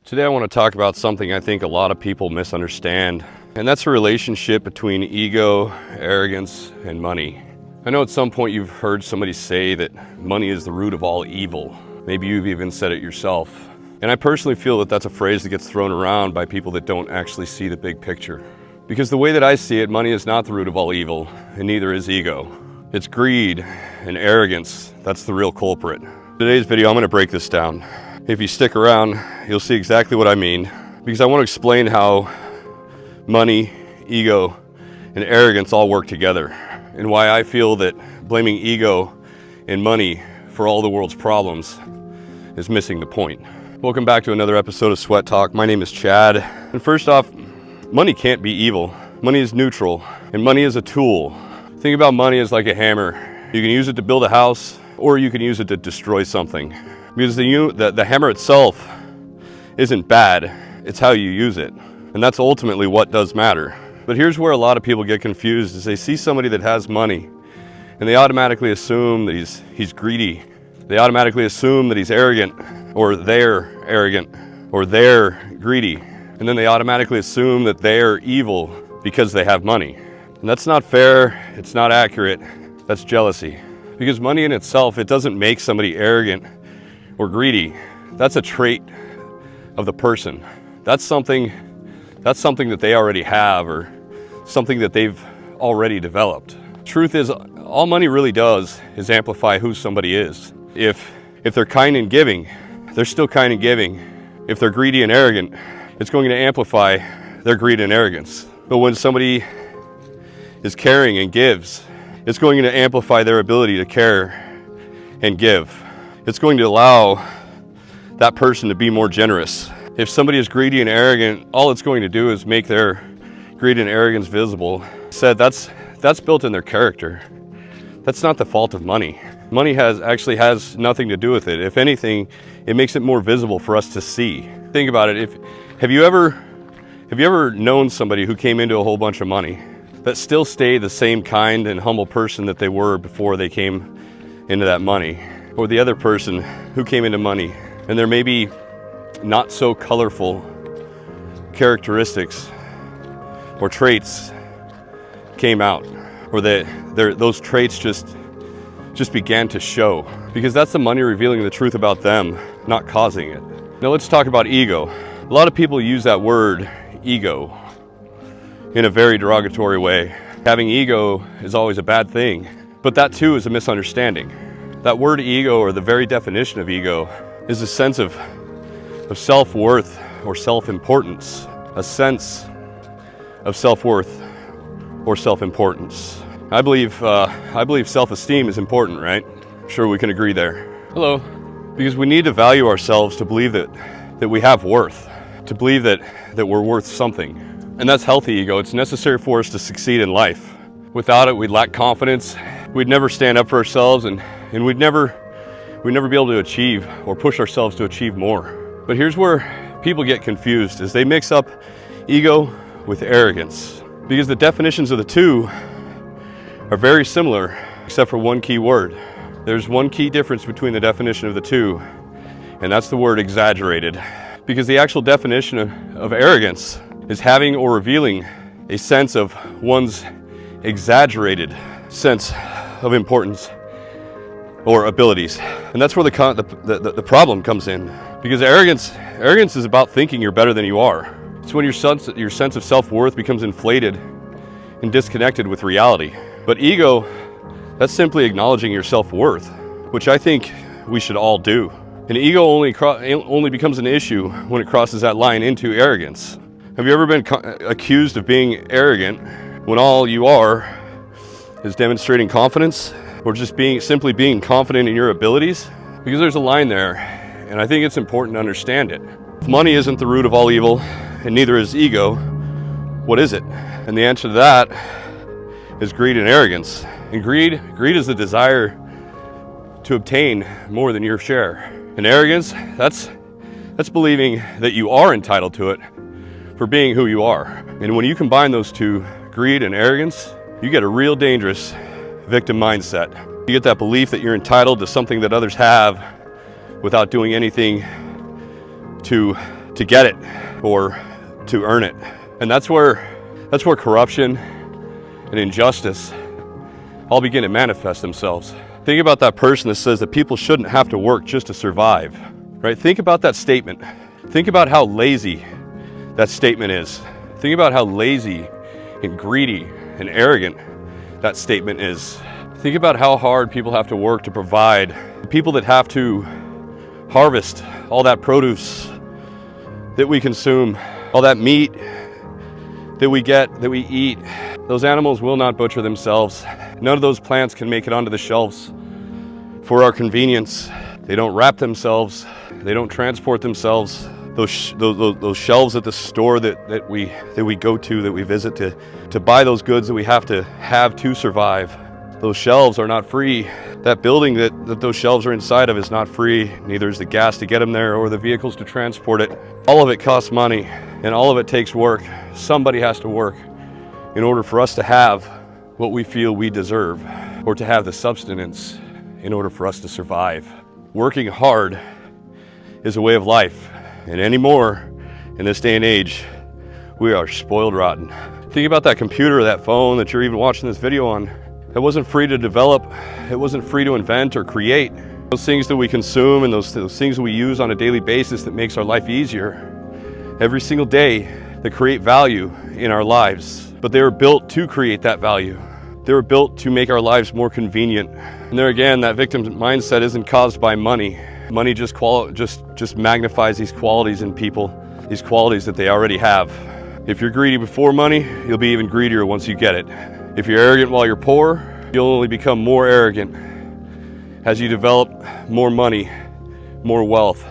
Today I want to talk about something I think a lot of people misunderstand, and that's a relationship between ego, arrogance, and money. I know at some point you've heard somebody say that money is the root of all evil. Maybe you've even said it yourself. And I personally feel that that's a phrase that gets thrown around by people that don't actually see the big picture. Because the way that I see it, money is not the root of all evil, and neither is ego. It's greed and arrogance that's the real culprit. In today's video, I'm going to break this down. If you stick around, you'll see exactly what I mean, because I want to explain how money, ego, and arrogance all work together, and why I feel that blaming ego and money for all the world's problems is missing the point. Welcome back to another episode of Sweat Talk. My name is Chad, and first off, money can't be evil. Money is neutral, and money is a tool. Think about money as like a hammer. You can use it to build a house, or you can use it to destroy something. Because the hammer itself isn't bad, it's how you use it. And that's ultimately what does matter. But here's where a lot of people get confused, is they see somebody that has money, and they automatically assume that he's greedy. They automatically assume that he's arrogant, or they're arrogant, or they're greedy. And then they automatically assume that they're evil because they have money. And that's not fair, it's not accurate, that's jealousy. Because money in itself, it doesn't make somebody arrogant or greedy. That's a trait of the person. That's something that they already have, or something that they've already developed. Truth is, all money really does is amplify who somebody is. If they're kind and giving, they're still kind and giving. If they're greedy and arrogant, it's going to amplify their greed and arrogance. But when somebody is caring and gives, it's going to amplify their ability to care and give. It's going to allow that person to be more generous. If somebody is greedy and arrogant, all it's going to do is make their greed and arrogance visible. Said that's built in their character. That's not the fault of money. Money actually has nothing to do with it. If anything, it makes it more visible for us to see. Think about it. Have you ever known somebody who came into a whole bunch of money that still stayed the same kind and humble person that they were before they came into that money? Or the other person who came into money and there may be not so colorful characteristics or traits came out, or those traits just began to show, because that's the money revealing the truth about them, not causing it. Now let's talk about ego. A lot of people use that word ego in a very derogatory way. Having ego is always a bad thing, but that too is a misunderstanding. That word ego, or the very definition of ego, is a sense of self-worth or self-importance. A sense of self-worth or self-importance. I believe self-esteem is important, right? I'm sure we can agree there. Hello. Because we need to value ourselves to believe that we have worth, to believe that we're worth something. And that's healthy ego. It's necessary for us to succeed in life. Without it, we'd lack confidence. We'd never stand up for ourselves, and we'd never be able to achieve or push ourselves to achieve more. But here's where people get confused, is they mix up ego with arrogance. Because the definitions of the two are very similar, except for one key word. There's one key difference between the definition of the two, and that's the word exaggerated. Because the actual definition of arrogance is having or revealing a sense of one's exaggerated sense of importance or abilities. And that's where the problem comes in. Because arrogance is about thinking you're better than you are. It's when your sense of self-worth becomes inflated and disconnected with reality. But ego, that's simply acknowledging your self-worth, which I think we should all do. And ego only becomes an issue when it crosses that line into arrogance. Have you ever been accused of being arrogant when all you are is demonstrating confidence, or just simply being confident in your abilities? Because there's a line there, and I think it's important to understand it. If money isn't the root of all evil, and neither is ego, what is it? And the answer to that is greed and arrogance. And greed is the desire to obtain more than your share. And arrogance, that's believing that you are entitled to it for being who you are. And when you combine those two, greed and arrogance, you get a real dangerous victim mindset. You get that belief that you're entitled to something that others have without doing anything to to get it or to earn it. And that's where corruption and injustice all begin to manifest themselves. Think about that person that says that people shouldn't have to work just to survive, right? Think about that statement. Think about how lazy that statement is. Think about how lazy and greedy and arrogant that statement is. Think about how hard people have to work to provide. The people that have to harvest all that produce that we consume, all that meat that we get, that we eat. Those animals will not butcher themselves. None of those plants can make it onto the shelves for our convenience. They don't wrap themselves. They don't transport themselves. Those shelves at the store that we go to, that we visit to buy those goods that we have to survive. Those shelves are not free. That building that those shelves are inside of is not free. Neither is the gas to get them there or the vehicles to transport it. All of it costs money and all of it takes work. Somebody has to work in order for us to have what we feel we deserve, or to have the substance in order for us to survive. Working hard is a way of life, and anymore in this day and age, we are spoiled rotten. Think about that computer or that phone that you're even watching this video on. It wasn't free to develop. It wasn't free to invent or create. Those things that we consume and those things that we use on a daily basis that makes our life easier every single day, that create value in our lives. But they were built to create that value. They were built to make our lives more convenient. And there again, that victim mindset isn't caused by money. Money just magnifies these qualities in people, these qualities that they already have. If you're greedy before money, you'll be even greedier once you get it. If you're arrogant while you're poor, you'll only become more arrogant as you develop more money, more wealth,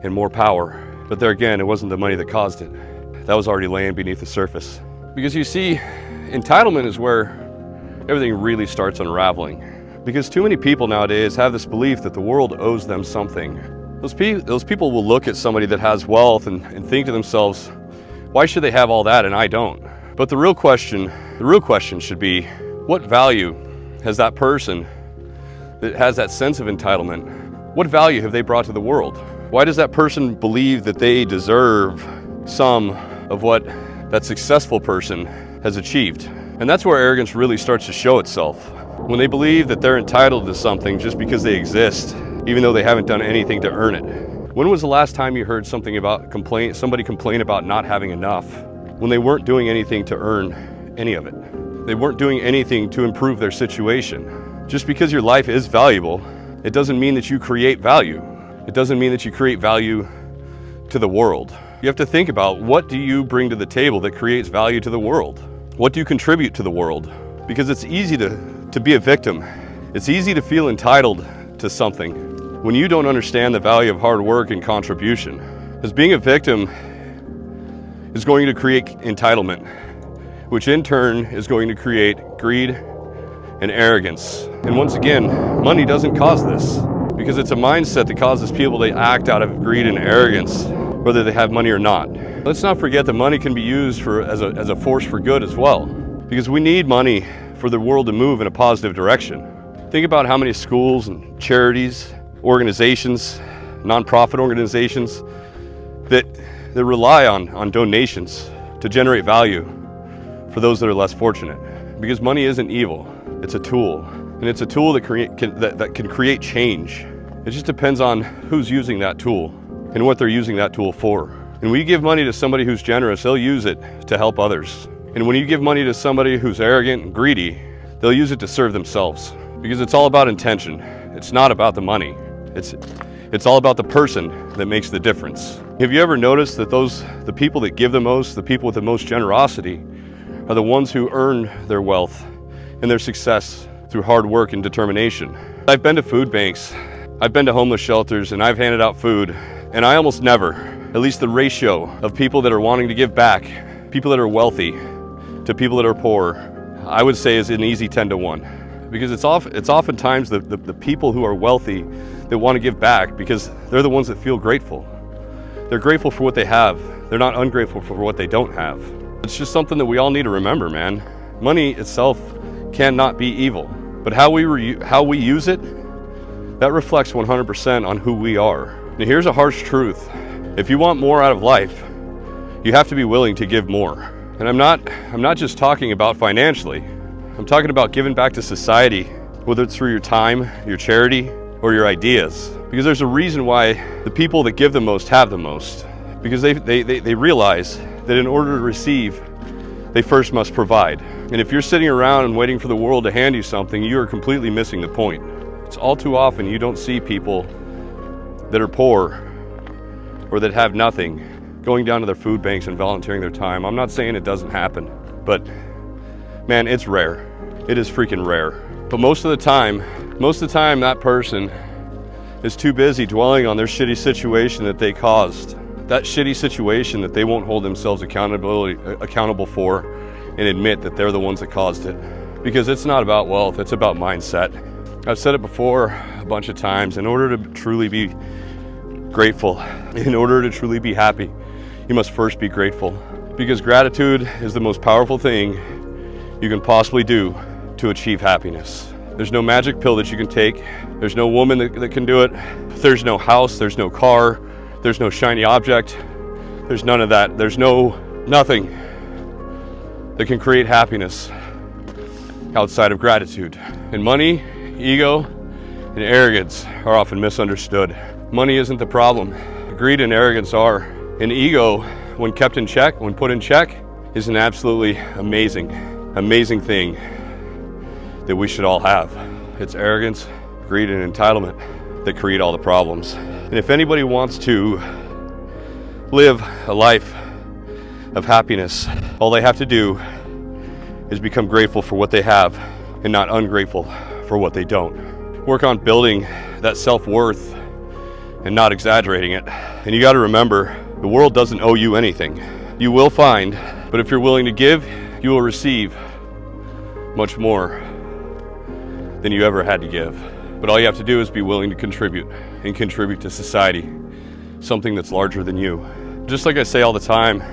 and more power. But there again, it wasn't the money that caused it. That was already laying beneath the surface. Because you see, entitlement is where everything really starts unraveling. Because too many people nowadays have this belief that the world owes them something. Those people will look at somebody that has wealth and think to themselves, why should they have all that and I don't? But the real question should be, what value has that person that has that sense of entitlement, what value have they brought to the world? Why does that person believe that they deserve some of what that successful person has achieved? And that's where arrogance really starts to show itself. When they believe that they're entitled to something just because they exist, even though they haven't done anything to earn it. When was the last time you heard somebody complain about not having enough when they weren't doing anything to earn any of it? They weren't doing anything to improve their situation. Just because your life is valuable, it doesn't mean that you create value. It doesn't mean that you create value to the world. You have to think about, what do you bring to the table that creates value to the world? What do you contribute to the world? Because it's easy to be a victim. It's easy to feel entitled to something when you don't understand the value of hard work and contribution. Because being a victim is going to create entitlement, which in turn is going to create greed and arrogance. And once again, money doesn't cause this, because it's a mindset that causes people to act out of greed and arrogance, whether they have money or not. Let's not forget that money can be used as a force for good as well, because we need money for the world to move in a positive direction. Think about how many schools and charities, organizations, nonprofit organizations that rely on donations to generate value for those that are less fortunate. Because money isn't evil, it's a tool. And it's a tool that can create change. It just depends on who's using that tool and what they're using that tool for. And when you give money to somebody who's generous, they'll use it to help others. And when you give money to somebody who's arrogant and greedy, they'll use it to serve themselves. Because it's all about intention. It's not about the money. It's all about the person that makes the difference. Have you ever noticed that the people that give the most, the people with the most generosity, are the ones who earn their wealth and their success through hard work and determination? I've been to food banks, I've been to homeless shelters, and I've handed out food, and I almost never, at least the ratio of people that are wanting to give back, people that are wealthy to people that are poor, I would say is an easy 10 to 1. Because it's oftentimes the people who are wealthy that want to give back, because they're the ones that feel grateful. They're grateful for what they have. They're not ungrateful for what they don't have. It's just something that we all need to remember, man. Money itself cannot be evil, but how we use it, that reflects 100% on who we are. Now here's a harsh truth. If you want more out of life, you have to be willing to give more. And I'm not just talking about financially. I'm talking about giving back to society, whether it's through your time, your charity, or your ideas. Because there's a reason why the people that give the most have the most. Because they realize that in order to receive, they first must provide. And if you're sitting around and waiting for the world to hand you something, you are completely missing the point. It's all too often you don't see people that are poor or that have nothing going down to their food banks and volunteering their time. I'm not saying it doesn't happen, but man, it's rare. It is freaking rare. But most of the time that person is too busy dwelling on their shitty situation that they caused. That shitty situation that they won't hold themselves accountable for and admit that they're the ones that caused it. Because it's not about wealth, it's about mindset. I've said it before a bunch of times, in order to truly be grateful, in order to truly be happy, you must first be grateful. Because gratitude is the most powerful thing you can possibly do to achieve happiness. There's no magic pill that you can take. There's no woman that can do it. There's no house, there's no car, there's no shiny object. There's none of that. There's nothing that can create happiness outside of gratitude. And money, ego, and arrogance are often misunderstood. Money isn't the problem. Greed and arrogance are. And ego, when kept in check, when put in check, is an absolutely amazing thing that we should all have. It's arrogance, greed, and entitlement that create all the problems. And if anybody wants to live a life of happiness, all they have to do is become grateful for what they have and not ungrateful for what they don't. Work on building that self-worth and not exaggerating it. And you got to remember, the world doesn't owe you anything. You will find, but if you're willing to give, you will receive much more than you ever had to give. But all you have to do is be willing to contribute and contribute to society, something that's larger than you. Just like I say all the time,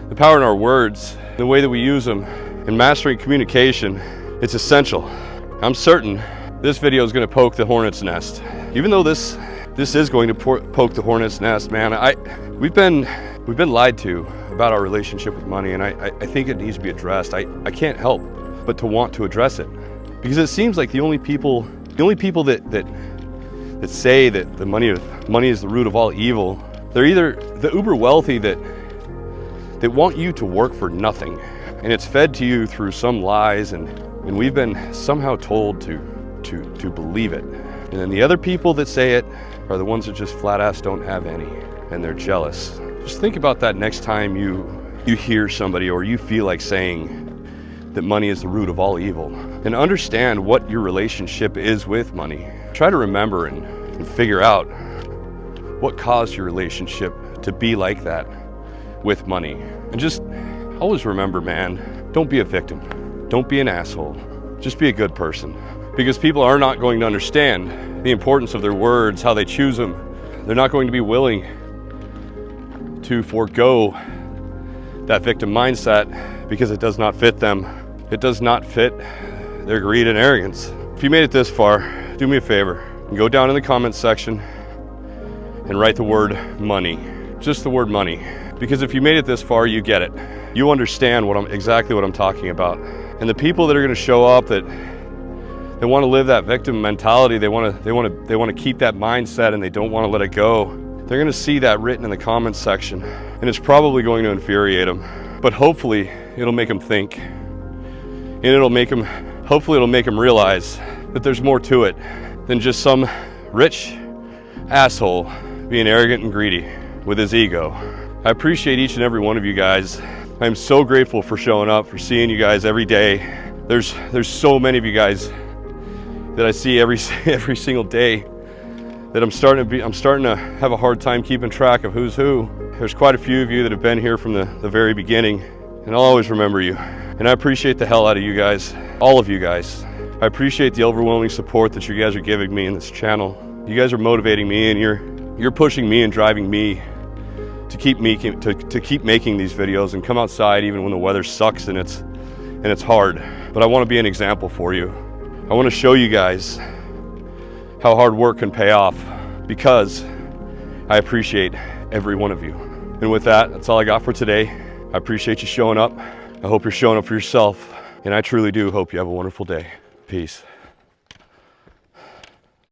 the power in our words, the way that we use them, and mastering communication, it's essential. I'm certain this video is going to poke the hornet's nest. Even though this is going to poke the hornet's nest, man, we've been lied to about our relationship with money, and I think it needs to be addressed. I can't help but to want to address it, because it seems like the only people that say that the money is the root of all evil, they're either the uber wealthy that want you to work for nothing, and it's fed to you through some lies, and we've been somehow told to believe it. And then the other people that say it are the ones that just flat ass don't have any, and they're jealous. Just think about that next time you hear somebody or you feel like saying that money is the root of all evil, and understand what your relationship is with money. Try to remember and figure out what caused your relationship to be like that with money. And just always remember, man, don't be a victim. Don't be an asshole. Just be a good person. Because people are not going to understand the importance of their words, how they choose them. They're not going to be willing to forego that victim mindset because it does not fit them. It does not fit their greed and arrogance. If you made it this far, do me a favor and go down in the comments section and write the word money. Just the word money. Because if you made it this far, you get it. You understand exactly what I'm talking about. And the people that are going to show up that they want to live that victim mentality, they want to keep that mindset, and they don't want to let it go. They're going to see that written in the comments section, and it's probably going to infuriate them. But hopefully it'll make them think, and hopefully it'll make them realize that there's more to it than just some rich asshole being arrogant and greedy with his ego. I appreciate each and every one of you guys. I'm so grateful for showing up, for seeing you guys every day. There's so many of you guys that I see every single day that I'm starting to have a hard time keeping track of who's who. There's quite a few of you that have been here from the very beginning, and I'll always remember you. And I appreciate the hell out of you guys, all of you guys. I appreciate the overwhelming support that you guys are giving me in this channel. You guys are motivating me, and you're pushing me and driving me to keep making these videos and come outside even when the weather sucks and it's hard. But I want to be an example for you. I want to show you guys how hard work can pay off, because I appreciate every one of you. And with that, that's all I got for today. I appreciate you showing up. I hope you're showing up for yourself. And I truly do hope you have a wonderful day. Peace.